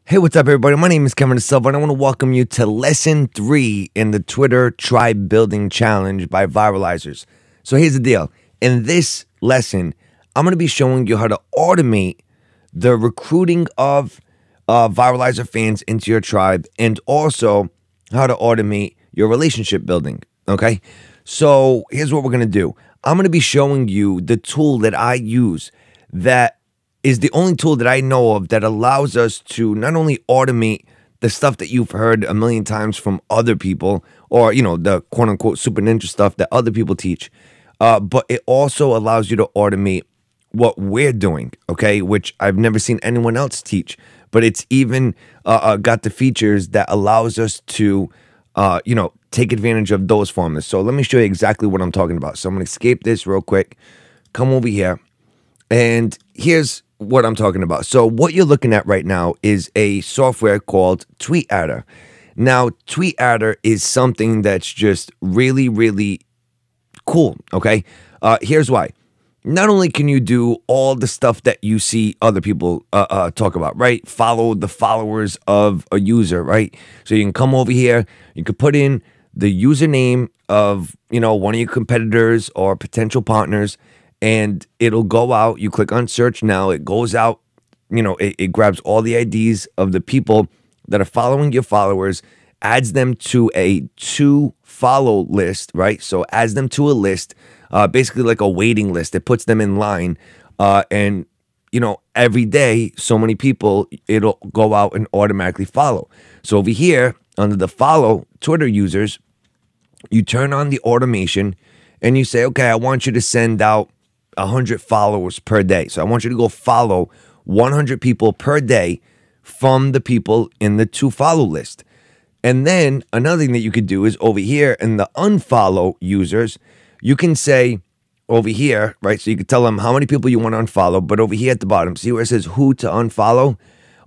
Hey, what's up, everybody? My name is Kevin DeSilva, and I want to welcome you to Lesson 3 in the Twitter Tribe Building Challenge by Viralizers. So here's the deal. In this lesson, I'm going to be showing you how to automate the recruiting of Viralizer fans into your tribe, and also how to automate your relationship building, okay? So here's what we're going to do. I'm going to be showing you the tool that I use that is the only tool that I know of that allows us to not only automate the stuff that you've heard a million times from other people, or, you know, the quote unquote super ninja stuff that other people teach, but it also allows you to automate what we're doing, okay, which I've never seen anyone else teach, but it's even got the features that allows us to, take advantage of those formulas. So let me show you exactly what I'm talking about. So I'm going to escape this real quick, come over here, and here's what I'm talking about. So what you're looking at right now is a software called TweetAdder. Now, TweetAdder is something that's just really, really cool, okay? Here's why. Not only can you do all the stuff that you see other people talk about, right? Follow the followers of a user, right? So you can come over here, you can put in the username of, one of your competitors or potential partners, and it'll go out. You click on search now, it goes out, it grabs all the IDs of the people that are following your followers, adds them to a to follow list, right? So adds them to a list, basically like a waiting list. It puts them in line, and every day, so many people, it'll go out and automatically follow. So over here, under the follow Twitter users, you turn on the automation and you say, okay, I want you to send out 100 followers per day. So I want you to go follow 100 people per day from the people in the to follow list. And then another thing that you could do is over here in the unfollow users, you can say over here, right? So you could tell them how many people you want to unfollow, but over here at the bottom, see where it says who to unfollow?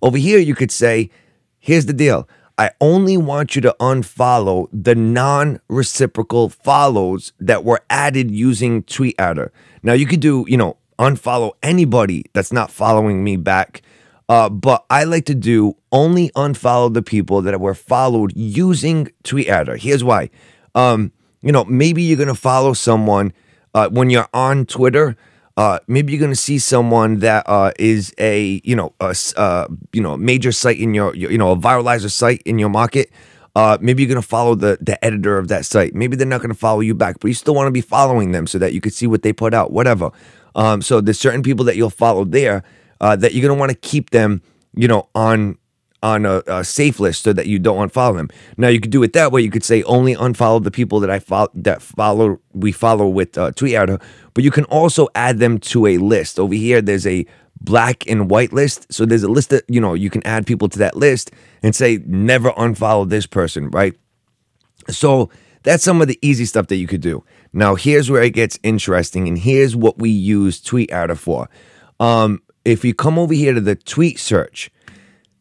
Over here, you could say, here's the deal. I only want you to unfollow the non-reciprocal follows that were added using TweetAdder. Now, you could do, unfollow anybody that's not following me back. But I like to do only unfollow the people that were followed using TweetAdder. Here's why. Maybe you're going to follow someone when you're on Twitter. Maybe you're going to see someone that is a major site in your a viralizer site in your market. Maybe you're going to follow the editor of that site. Maybe they're not going to follow you back, but you still want to be following them so that you can see what they put out, whatever. So there's certain people that you'll follow there that you're going to want to keep them, on a safe list so that you don't unfollow them. Now you could do it that way. You could say only unfollow the people that we follow with TweetAdder, but you can also add them to a list. Over here, there's a black and white list. So there's a list that, you can add people to that list and say never unfollow this person, right? So that's some of the easy stuff that you could do. Now here's where it gets interesting, and here's what we use TweetAdder for. If you come over here to the tweet search,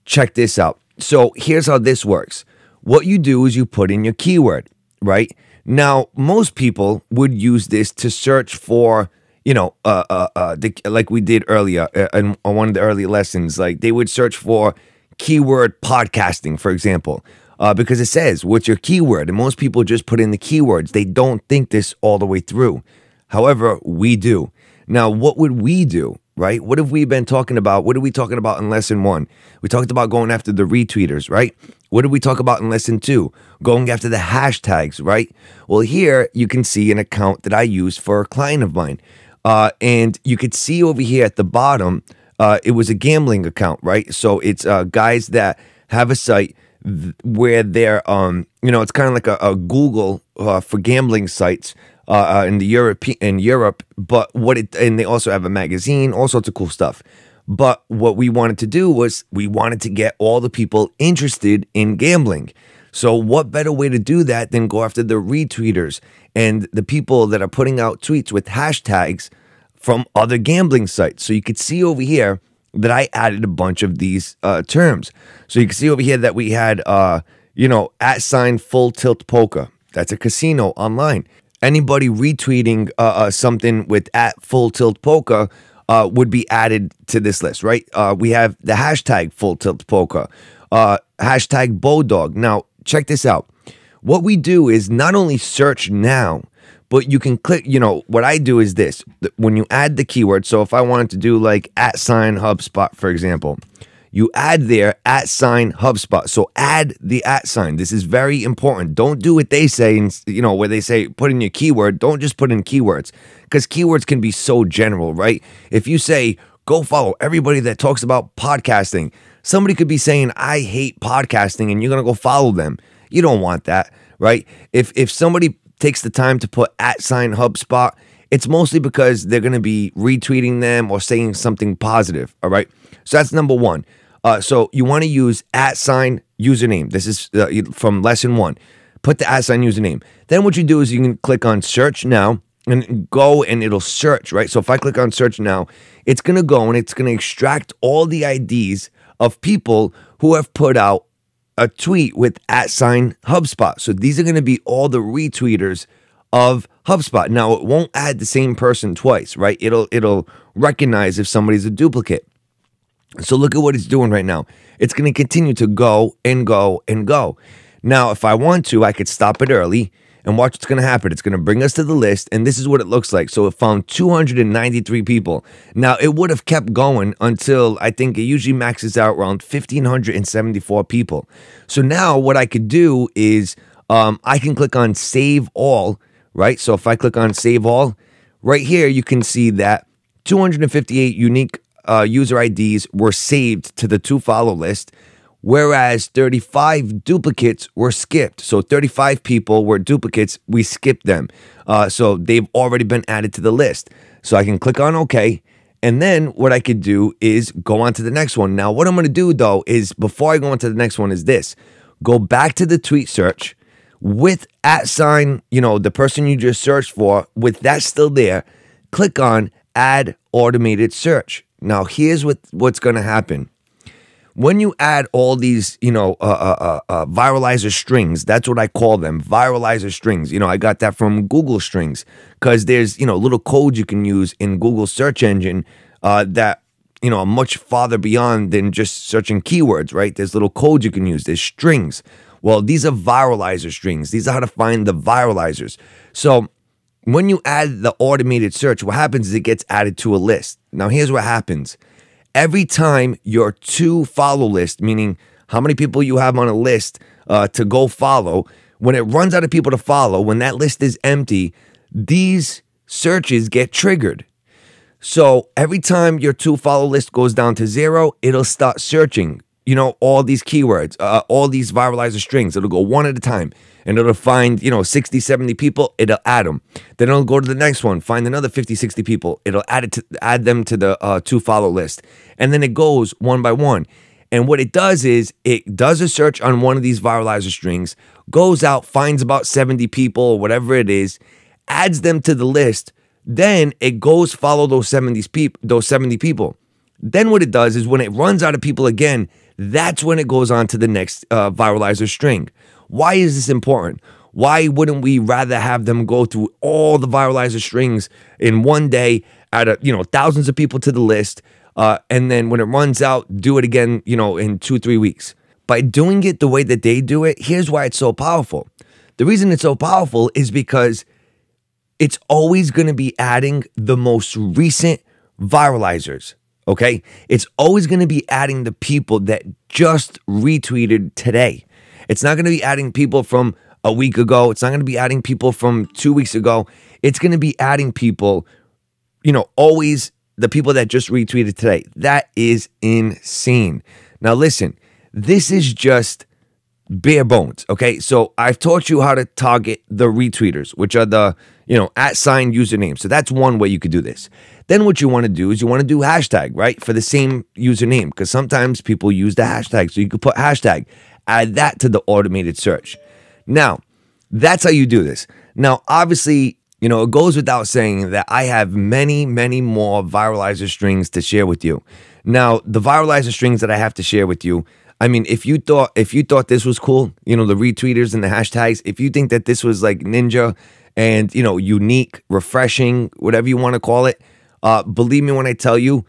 check this out. So here's how this works. What you do is you put in your keyword, right? Now, most people would use this to search for, like we did earlier in one of the early lessons. Like they would search for keyword podcasting, for example, because it says, what's your keyword? And most people just put in the keywords. They don't think this all the way through. However, we do. Now, what would we do? Right? What have we been talking about? What are we talking about in lesson 1? We talked about going after the retweeters, right? What did we talk about in lesson 2? Going after the hashtags, right? Well, here you can see an account that I use for a client of mine. And you could see over here at the bottom, it was a gambling account, right? So it's guys that have a site where they're, it's kind of like a Google for gambling sites. In Europe, but and they also have a magazine, all sorts of cool stuff. But what we wanted to do was we wanted to get all the people interested in gambling. So what better way to do that than go after the retweeters and the people that are putting out tweets with hashtags from other gambling sites. So you could see over here that I added a bunch of these terms. So you can see over here that we had, @ full tilt poker. That's a casino online. Anybody retweeting something with @ full tilt poker would be added to this list, right? We have the hashtag full tilt poker, hashtag Bodog. Now, check this out. What we do is not only search now, but you can click, what I do is this. When you add the keyword, so if I wanted to do like @HubSpot, for example, you add there @HubSpot. So add the @. This is very important. Don't do what they say, where they say put in your keyword. Don't just put in keywords, because keywords can be so general, right? If you say, go follow everybody that talks about podcasting, somebody could be saying, I hate podcasting, and you're going to go follow them. You don't want that, right? If somebody takes the time to put @HubSpot, it's mostly because they're going to be retweeting them or saying something positive, all right? So that's number one. So you want to use @username. This is from lesson 1. Put the @username. Then what you do is you can click on search now and go, and it'll search, right? So if I click on search now, it's going to go and it's going to extract all the IDs of people who have put out a tweet with @HubSpot. So these are going to be all the retweeters of HubSpot. Now, it won't add the same person twice, right? It'll recognize if somebody's a duplicate. So look at what it's doing right now. It's going to continue to go and go and go. Now, if I want to, I could stop it early and watch what's going to happen. It's going to bring us to the list, and this is what it looks like. So it found 293 people. Now, it would have kept going until I think it usually maxes out around 1,574 people. So now what I could do is I can click on Save All, right? So if I click on Save All, right here you can see that 258 unique user IDs were saved to the to-follow list, whereas 35 duplicates were skipped. So 35 people were duplicates. We skipped them. So they've already been added to the list. So I can click on OK. And then what I could do is go on to the next one. Now, what I'm going to do, though, is before I go on to the next one is this. Go back to the tweet search with @, the person you just searched for, with that still there. Click on Add Automated Search. Now, here's what's going to happen. When you add all these, viralizer strings, that's what I call them, viralizer strings. I got that from Google Strings, because there's, little codes you can use in Google search engine that, are much farther beyond than just searching keywords, right? There's little codes you can use. There's strings. Well, these are viralizer strings. These are how to find the viralizers. So when you add the automated search, what happens is it gets added to a list. Now, here's what happens. Every time your to-follow list, meaning how many people you have on a list to go follow, when it runs out of people to follow, when that list is empty, these searches get triggered. So every time your to-follow list goes down to 0, it'll start searching, all these keywords, all these viralizer strings. It'll go one at a time. And it'll find, 60, 70 people. It'll add them. Then it'll go to the next one, find another 50, 60 people. It'll add them to the to-follow list. And then it goes one by one. And what it does is it does a search on one of these viralizer strings, goes out, finds about 70 people or whatever it is, adds them to the list. Then it goes follow those 70 people. Then what it does is when it runs out of people again, that's when it goes on to the next viralizer string. Why is this important? Why wouldn't we rather have them go through all the viralizer strings in one day, add thousands of people to the list, and then when it runs out, do it again, in 2-3 weeks? By doing it the way that they do it, here's why it's so powerful. The reason it's so powerful is because it's always going to be adding the most recent viralizers. Okay? It's always going to be adding the people that just retweeted today. It's not going to be adding people from a week ago. It's not going to be adding people from 2 weeks ago. It's going to be adding people, always the people that just retweeted today. That is insane. Now, listen, this is just bare bones, okay? So I've taught you how to target the retweeters, which are the, @username. So that's one way you could do this. Then what you want to do is you want to do hashtag, right? For the same username, because sometimes people use the hashtag. So you could put hashtag, add that to the automated search. Now, that's how you do this. Now, obviously, it goes without saying that I have many, many more viralizer strings to share with you. Now, the viralizer strings that I have to share with you, I mean, if you thought this was cool, the retweeters and the hashtags, if you think that this was like ninja and, unique, refreshing, whatever you want to call it, Believe me when I tell you,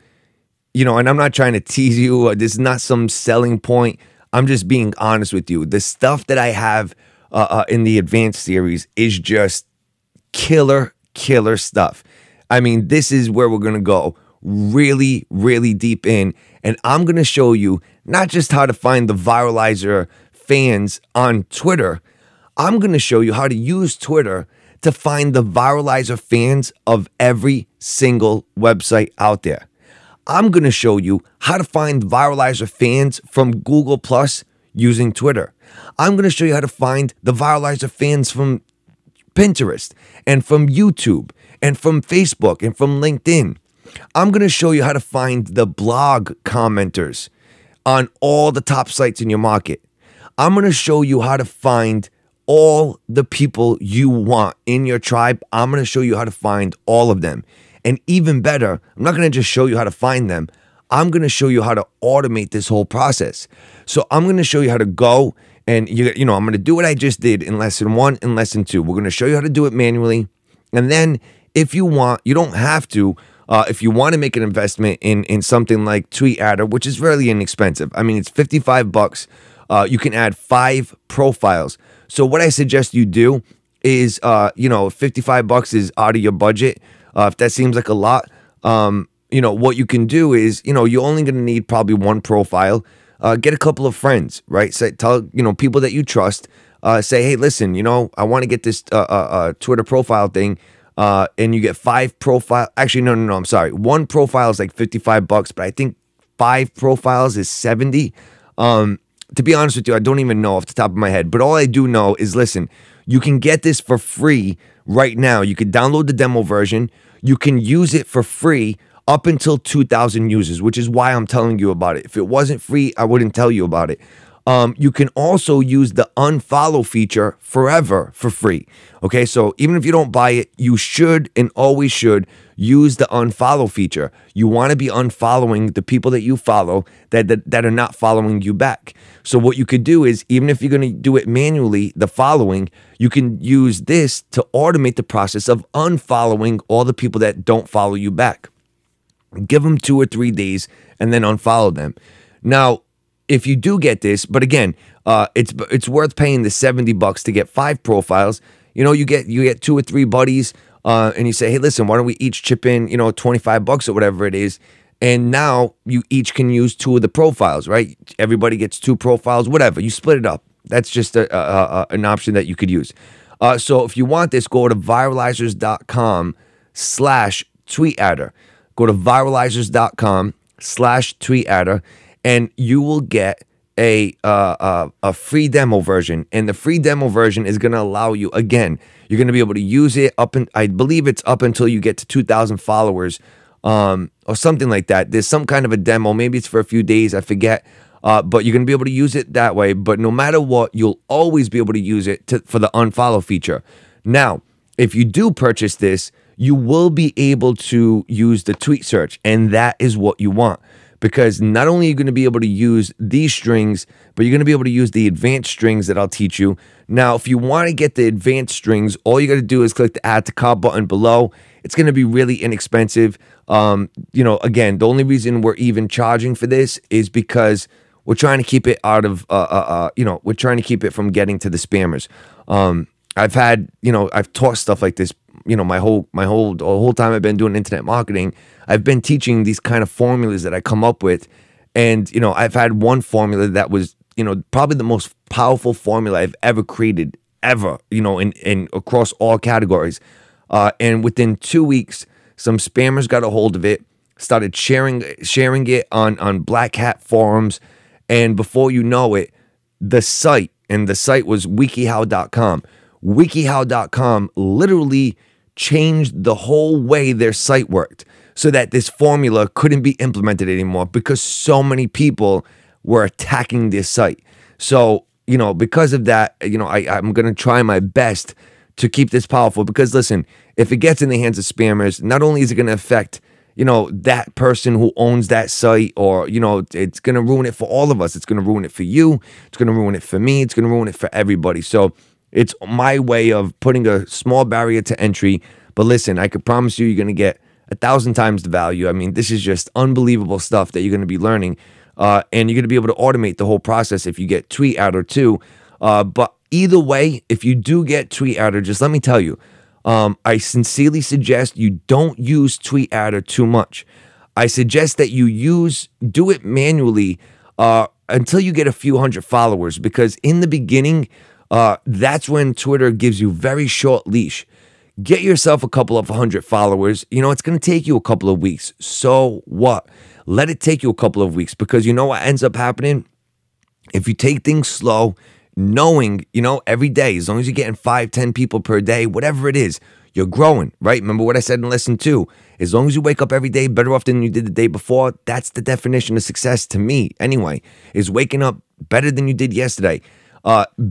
and I'm not trying to tease you. This is not some selling point. I'm just being honest with you. The stuff that I have in the advanced series is just killer stuff. I mean, this is where we're going to go really, really deep in. And I'm going to show you not just how to find the Viralizer fans on Twitter. I'm going to show you how to use Twitter to find the Viralizer fans of every single website out there. I'm going to show you how to find Viralizer fans from Google Plus using Twitter. I'm going to show you how to find the Viralizer fans from Pinterest and from YouTube and from Facebook and from LinkedIn. I'm going to show you how to find the blog commenters on all the top sites in your market. I'm going to show you how to find all the people you want in your tribe. I'm going to show you how to find all of them. And even better, I'm not going to just show you how to find them. I'm going to show you how to automate this whole process. So I'm going to show you how to go and, I'm going to do what I just did in lesson 1 and lesson 2. We're going to show you how to do it manually. And then if you want, you don't have to, if you want to make an investment in something like TweetAdder, which is really inexpensive. I mean, it's $55. You can add 5 profiles. So what I suggest you do is, $55 is out of your budget. If that seems like a lot, what you can do is, you're only going to need probably 1 profile. Get a couple of friends, right? Tell people that you trust. Say, hey, listen, I want to get this Twitter profile thing, and you get 5 profile. Actually, no, I'm sorry. 1 profile is like $55, but I think 5 profiles is $70. To be honest with you, I don't even know off the top of my head, but all I do know is, listen, you can get this for free right now. You can download the demo version. You can use it for free up until 2,000 users, which is why I'm telling you about it. If it wasn't free, I wouldn't tell you about it. You can also use the unfollow feature forever for free. Okay, so even if you don't buy it, you should and always should use the unfollow feature. You want to be unfollowing the people that you follow that are not following you back. So what you could do is, even if you're going to do it manually, the following, you can use this to automate the process of unfollowing all the people that don't follow you back. Give them 2 or 3 days and then unfollow them. Now, if you do get this, but again, it's worth paying the $70 to get 5 profiles. You get 2 or 3 buddies, and you say, hey, listen, why don't we each chip in, $25 or whatever it is, and now you each can use 2 of the profiles, right? Everybody gets 2 profiles, whatever. You split it up. That's just an option that you could use. So if you want this, go to viralizers.com/tweetadder. Go to viralizers.com/tweetadder. And you will get a free demo version. And the free demo version is going to allow you, again, you're going to be able to use it I believe it's up until you get to 2,000 followers, or something like that. There's some kind of a demo. Maybe it's for a few days. I forget. But you're going to be able to use it that way. But no matter what, you'll always be able to use it for the unfollow feature. Now, if you do purchase this, you will be able to use the tweet search. And that is what you want. Because not only are you going to be able to use these strings, but you're going to be able to use the advanced strings that I'll teach you. Now, if you want to get the advanced strings, all you got to do is click the add to cart button below. It's going to be really inexpensive. Again, the only reason we're even charging for this is because we're trying to keep it out of, we're trying to keep it from getting to the spammers. I've taught stuff like this, the whole time I've been doing internet marketing. I've been teaching these kind of formulas that I come up with. And, I've had one formula that was, probably the most powerful formula I've ever created, ever, in across all categories. And within 2 weeks, some spammers got a hold of it, started sharing it on Black Hat forums. And before you know it, the site was wikihow.com. Wikihow.com literally changed the whole way their site worked so that this formula couldn't be implemented anymore because so many people were attacking this site. So, because of that, I'm going to try my best to keep this powerful because, listen, if it gets in the hands of spammers, not only is it going to affect, that person who owns that site or, it's going to ruin it for all of us. It's going to ruin it for you. It's going to ruin it for me. It's going to ruin it for everybody. So it's my way of putting a small barrier to entry. But listen, I can promise you, you're going to get 1,000 times the value. I mean, this is just unbelievable stuff that you're going to be learning. And you're going to be able to automate the whole process if you get Tweet Adder too. But either way, if you do get Tweet Adder, just let me tell you, I sincerely suggest you don't use Tweet Adder too much. I suggest that you do it manually until you get a few hundred followers, because in the beginning, that's when Twitter gives you very short leash. Get yourself a couple of 100 followers. You know, it's going to take you a couple of weeks. So what? Let it take you a couple of weeks, because you know what ends up happening? If you take things slow, knowing, you know, every day, as long as you're getting 5, 10 people per day, whatever it is, you're growing, right? Remember what I said in lesson 2? As long as you wake up every day better off than you did the day before, that's the definition of success to me, anyway, is waking up better than you did yesterday.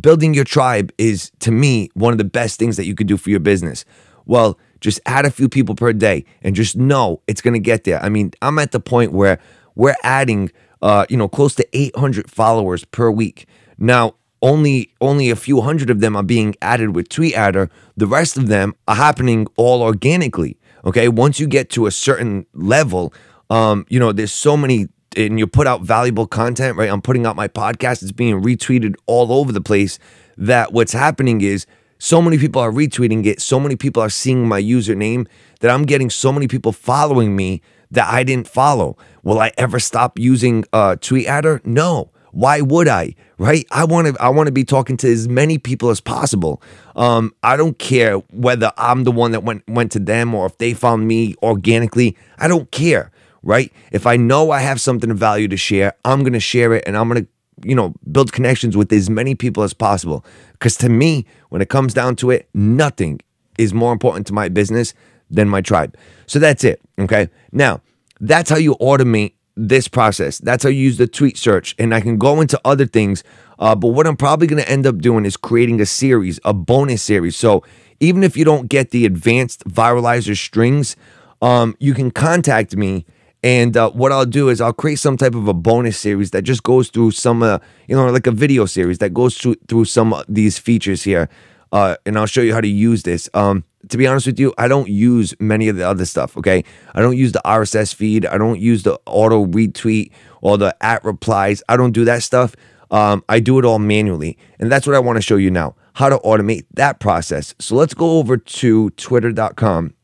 Building your tribe is, to me, one of the best things that you could do for your business. Well, just add a few people per day and just know it's going to get there. I mean, I'm at the point where we're adding, close to 800 followers per week. Now, only a few hundred of them are being added with Tweet Adder. The rest of them are happening all organically. Okay, once you get to a certain level, there's so many, and you put out valuable content, right? I'm putting out my podcast. It's being retweeted all over the place. That what's happening is so many people are retweeting it. So many people are seeing my username that I'm getting so many people following me that I didn't follow. Will I ever stop using Tweet Adder? No. Why would I? Right? I want to be talking to as many people as possible. I don't care whether I'm the one that went to them or if they found me organically. I don't care. Right? If I know I have something of value to share, I'm going to share it, and I'm going to, build connections with as many people as possible. Because to me, when it comes down to it, nothing is more important to my business than my tribe. So that's it. Okay. Now, that's how you automate this process. That's how you use the tweet search. And I can go into other things. But what I'm probably going to end up doing is creating a bonus series. So even if you don't get the advanced viralizer strings, you can contact me. And what I'll do is I'll create some type of a bonus series that just goes through some, like a video series that goes through some of these features here. And I'll show you how to use this. To be honest with you, I don't use many of the other stuff, okay? I don't use the RSS feed. I don't use the auto retweet or the @replies. I don't do that stuff. I do it all manually. And that's what I want to show you now, how to automate that process. So let's go over to twitter.com.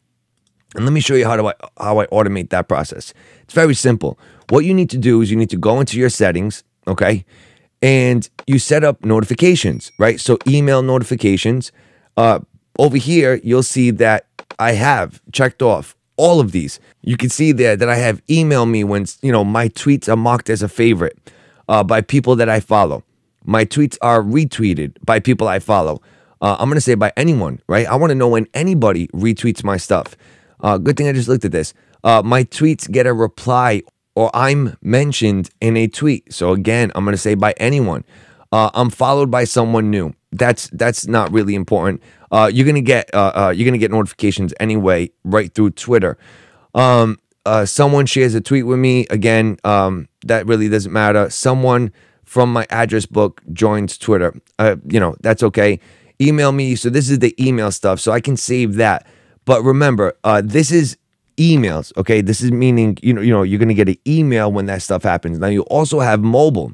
And let me show you how I automate that process. It's very simple. What you need to do is you need to go into your settings, okay? And you set up notifications, right? So email notifications. Over here, you'll see that I have checked off all of these. You can see there that I have email me when, my tweets are marked as a favorite by people that I follow. My tweets are retweeted by people I follow. I'm going to say by anyone, right? I want to know when anybody retweets my stuff. Good thing I just looked at this. My tweets get a reply or I'm mentioned in a tweet. So again, I'm going to say by anyone. I'm followed by someone new. That's not really important. You're gonna get notifications anyway right through Twitter. Someone shares a tweet with me. Again, that really doesn't matter. Someone from my address book joins Twitter. That's okay. Email me. So this is the email stuff. So I can save that. But remember, this is emails. Okay, this is meaning you're gonna get an email when that stuff happens. Now you also have mobile.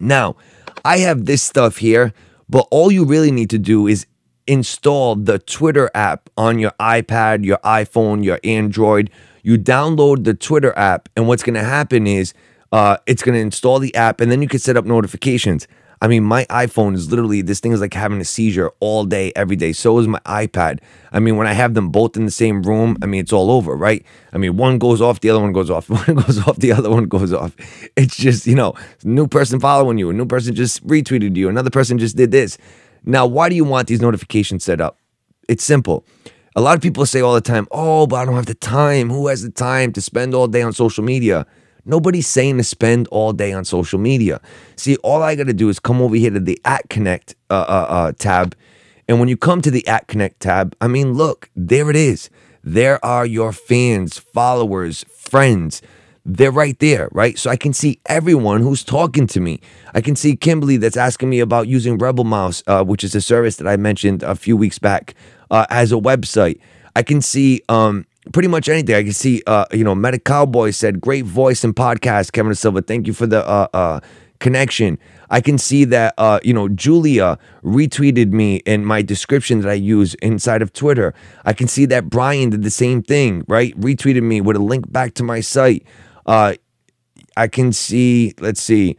Now I have this stuff here, but all you really need to do is install the Twitter app on your iPad, your iPhone, your Android. You download the Twitter app, and what's going to happen is it's going to install the app, and then you can set up notifications. I mean, my iPhone is literally, this thing is like having a seizure all day, every day. So is my iPad. I mean, when I have them both in the same room, I mean, it's all over, right? I mean, one goes off, the other one goes off. One goes off, the other one goes off. It's just, new person following you. A new person just retweeted you. Another person just did this. Now, why do you want these notifications set up? It's simple. A lot of people say all the time, oh, but I don't have the time. Who has the time to spend all day on social media? Nobody's saying to spend all day on social media. See, all I got to do is come over here to the @Connect tab. And when you come to the @Connect tab, I mean, look, there it is. There are your fans, followers, friends. They're right there, right? So I can see everyone who's talking to me. I can see Kimberly that's asking me about using Rebel Mouse, which is a service that I mentioned a few weeks back as a website. I can see pretty much anything. I can see, Meta Cowboy said, great voice and podcast, Kevin Silva. Thank you for the connection. I can see that, Julia retweeted me in my description that I use inside of Twitter. I can see that Brian did the same thing, right? Retweeted me with a link back to my site. I can see, let's see,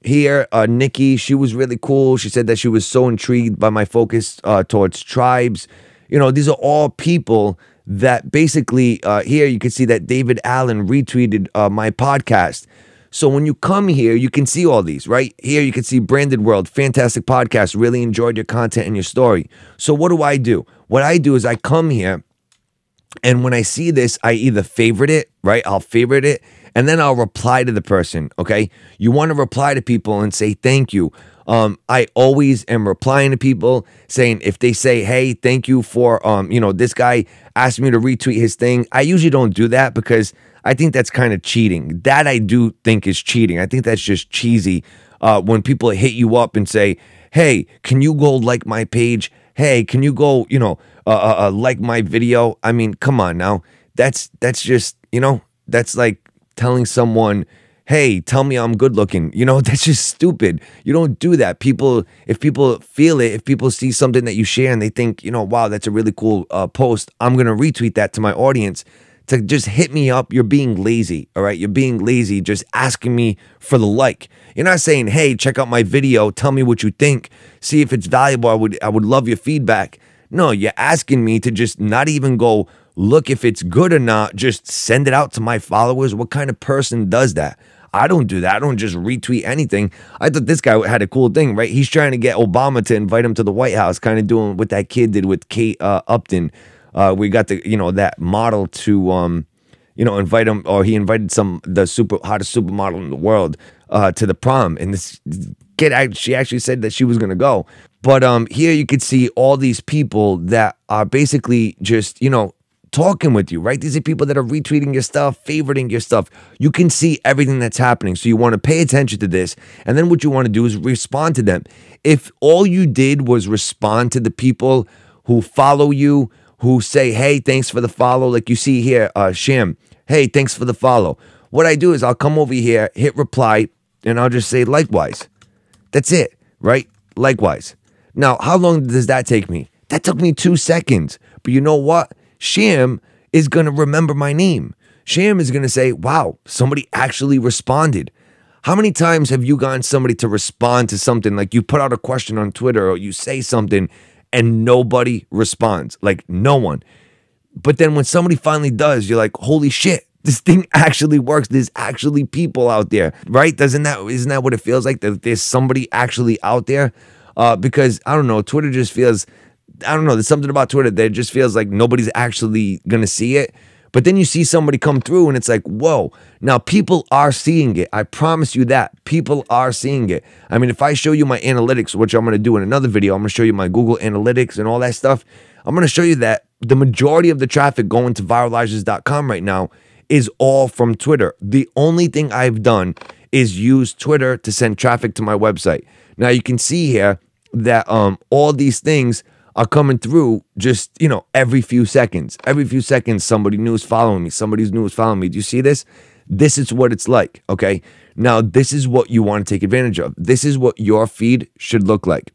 here, Nikki, she was really cool. She said that she was so intrigued by my focus towards tribes. These are all people that basically, here you can see that David Allen retweeted my podcast. So when you come here, you can see all these, right? Here you can see Branded World, fantastic podcast, really enjoyed your content and your story. So what do? What I do is I come here, and when I see this, I either favorite it, right? I'll favorite it, and then I'll reply to the person, okay? You want to reply to people and say thank you. I always am replying to people saying, if they say, hey, thank you for, this guy asked me to retweet his thing. I usually don't do that because I think that's kind of cheating. That I do think is cheating. I think that's just cheesy. When people hit you up and say, hey, can you go like my page? Hey, can you go, like my video? I mean, come on now. That's just, that's like telling someone, hey, tell me I'm good looking. That's just stupid. You don't do that. If people feel it, if people see something that you share and they think, wow, that's a really cool post, I'm going to retweet that to my audience. To just hit me up, you're being lazy, all right? You're being lazy, just asking me for the like. You're not saying, hey, check out my video, tell me what you think, see if it's valuable, I would love your feedback. No, you're asking me to just not even go look if it's good or not, just send it out to my followers. What kind of person does that? I don't do that. I don't just retweet anything. I thought this guy had a cool thing, right? He's trying to get Obama to invite him to the White House, kind of doing what that kid did with Kate Upton. We got that model to invite him, or he invited the hottest supermodel in the world to the prom, and this kid, she actually said that she was gonna go. But here you could see all these people that are basically just talking with you, right? These are people that are retweeting your stuff, favoriting your stuff. You can see everything that's happening, so you want to pay attention to this, and then what you want to do is respond to them. If all you did was respond to the people who follow you, who say, hey, thanks for the follow, like you see here, Sham, hey, thanks for the follow. What I do is I'll come over here, hit reply, and I'll just say likewise. That's it, right? Likewise. Now, how long does that take me? That took me 2 seconds. But you know what? Sham is going to remember my name. Sham is going to say, wow, somebody actually responded. How many times have you gotten somebody to respond to something, like you put out a question on Twitter or you say something and nobody responds, like no one? But then when somebody finally does, you're like, holy shit, this thing actually works. There's actually people out there, right? Isn't that what it feels like, that there's somebody actually out there? Because I don't know, Twitter just feels, I don't know, there's something about Twitter that just feels like nobody's actually gonna see it. But then you see somebody come through and it's like, whoa, now people are seeing it. I promise you that. People are seeing it. I mean, if I show you my analytics, which I'm going to do in another video, I'm going to show you my Google Analytics and all that stuff. I'm going to show you that the majority of the traffic going to viralizers.com right now is all from Twitter. The only thing I've done is use Twitter to send traffic to my website. Now you can see here that all these things are coming through just, every few seconds. Every few seconds, somebody new is following me. Somebody's new is following me. Do you see this? This is what it's like, okay? Now, this is what you want to take advantage of. This is what your feed should look like.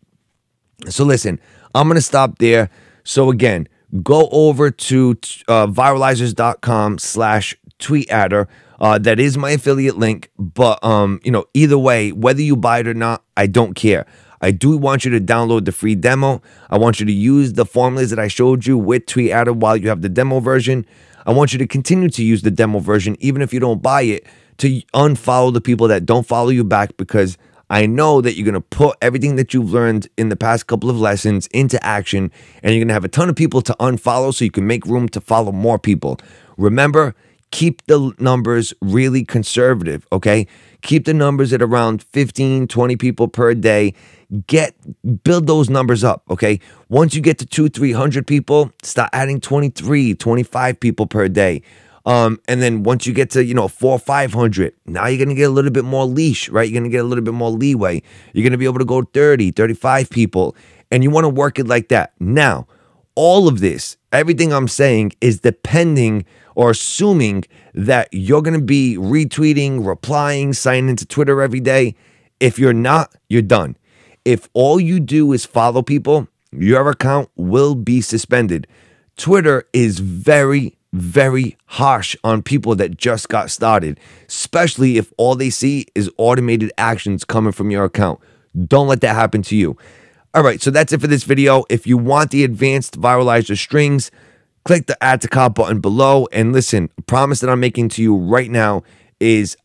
So listen, I'm going to stop there. So again, go over to viralizers.com/tweetadder. That is my affiliate link. But, either way, whether you buy it or not, I don't care. I do want you to download the free demo. I want you to use the formulas that I showed you with TweetAdder while you have the demo version. I want you to continue to use the demo version, even if you don't buy it, to unfollow the people that don't follow you back, because I know that you're going to put everything that you've learned in the past couple of lessons into action, and you're going to have a ton of people to unfollow so you can make room to follow more people. Remember, keep the numbers really conservative, okay? Keep the numbers at around 15, 20 people per day. Build those numbers up, okay? Once you get to 200, 300 people, start adding 23, 25 people per day. And then once you get to, 400 or 500, now you're going to get a little bit more leash, right? You're going to get a little bit more leeway. You're going to be able to go 30, 35 people, and you want to work it like that. Now, all of this, everything I'm saying is depending or assuming that you're going to be retweeting, replying, signing into Twitter every day. If you're not, you're done. If all you do is follow people, your account will be suspended. Twitter is very, very harsh on people that just got started, especially if all they see is automated actions coming from your account. Don't let that happen to you. All right, so that's it for this video. If you want the advanced viralizer strings, click the add to cart button below. And listen, a promise that I'm making to you right now is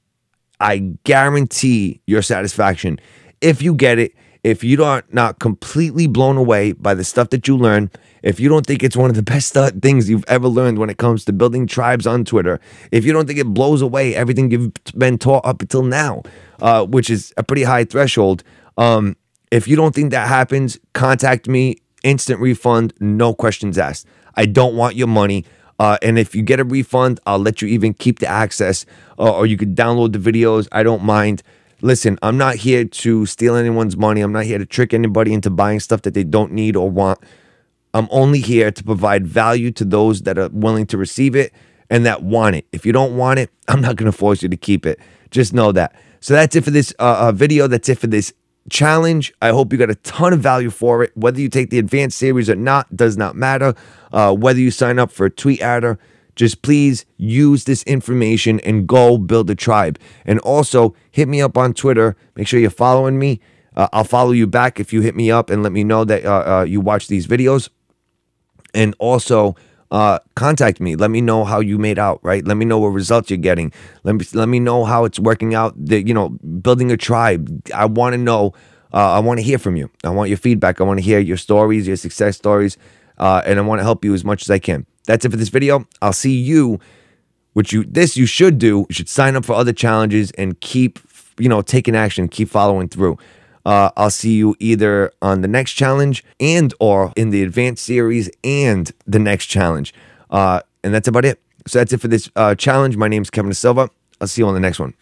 I guarantee your satisfaction. If you get it, if you are not completely blown away by the stuff that you learn, if you don't think it's one of the best things you've ever learned when it comes to building tribes on Twitter, if you don't think it blows away everything you've been taught up until now, which is a pretty high threshold, if you don't think that happens, contact me. Instant refund, no questions asked. I don't want your money. And if you get a refund, I'll let you even keep the access, or you could download the videos. I don't mind. Listen, I'm not here to steal anyone's money. I'm not here to trick anybody into buying stuff that they don't need or want. I'm only here to provide value to those that are willing to receive it and that want it. If you don't want it, I'm not going to force you to keep it. Just know that. So that's it for this video. That's it for this challenge. I hope you got a ton of value for it. Whether you take the advanced series or not does not matter. Whether you sign up for a tweet adder, just please use this information and go build a tribe. And also hit me up on Twitter. Make sure you're following me. I'll follow you back if you hit me up and let me know that you watch these videos. And also contact me. Let me know how you made out, right? Let me know what results you're getting. Let me know how it's working out, building a tribe. I want to know. I want to hear from you. I want your feedback. I want to hear your stories, your success stories, and I want to help you as much as I can. That's it for this video. I'll see you, you should do. You should sign up for other challenges and keep, taking action, keep following through. I'll see you either on the next challenge and or in the advanced series and the next challenge. And that's about it. So that's it for this challenge. My name is Kevin Da Silva. I'll see you on the next one.